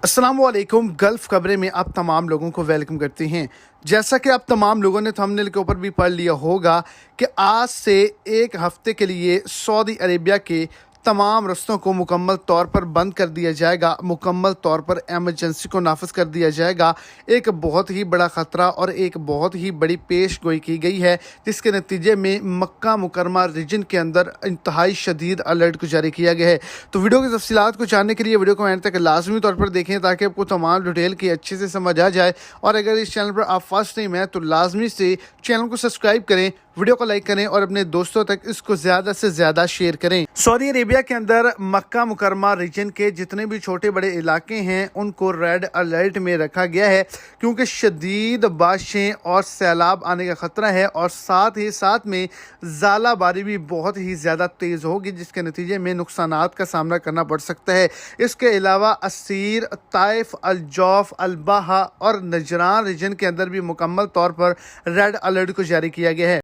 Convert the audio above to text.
अस्सलामुअलैकुम। गल्फ़ खबरें में आप तमाम लोगों को वेलकम करते हैं। जैसा कि आप तमाम लोगों ने थंबनेल के ऊपर भी पढ़ लिया होगा कि आज से एक हफ़्ते के लिए सऊदी अरेबिया के तमाम रस्तों को मुकम्मल तौर पर बंद कर दिया जाएगा, मुकम्मल तौर पर एमरजेंसी को नाफिज कर दिया जाएगा। एक बहुत ही बड़ा ख़तरा और एक बहुत ही बड़ी पेश गोई की गई है, जिसके नतीजे में मक्का मुकरमा रीजन के अंदर इंतहाई शदीद अलर्ट को जारी किया गया है। तो वीडियो की तफसीलात को जानने के लिए वीडियो को एंड तक लाजमी तौर पर देखें ताकि आपको तमाम डिटेल की अच्छे से समझ आ जाए। और अगर इस चैनल पर आप फर्स्ट टाइम हैं तो लाजमी से चैनल को सब्सक्राइब करें, वीडियो को लाइक करें और अपने दोस्तों तक इसको ज़्यादा से ज़्यादा शेयर करें। सऊदी अरेबिया के अंदर मक्का मुकरमा रीजन के जितने भी छोटे बड़े इलाके हैं उनको रेड अलर्ट में रखा गया है, क्योंकि शदीद बारिशें और सैलाब आने का ख़तरा है और साथ ही साथ में ज़ालाबारी भी बहुत ही ज़्यादा तेज़ होगी, जिसके नतीजे में नुकसानात का सामना करना पड़ सकता है। इसके अलावा असीर, ताइफ, अल-जौफ, अल-बाहा और नजरान रीजन के अंदर भी मुकम्मल तौर पर रेड अलर्ट को जारी किया गया है।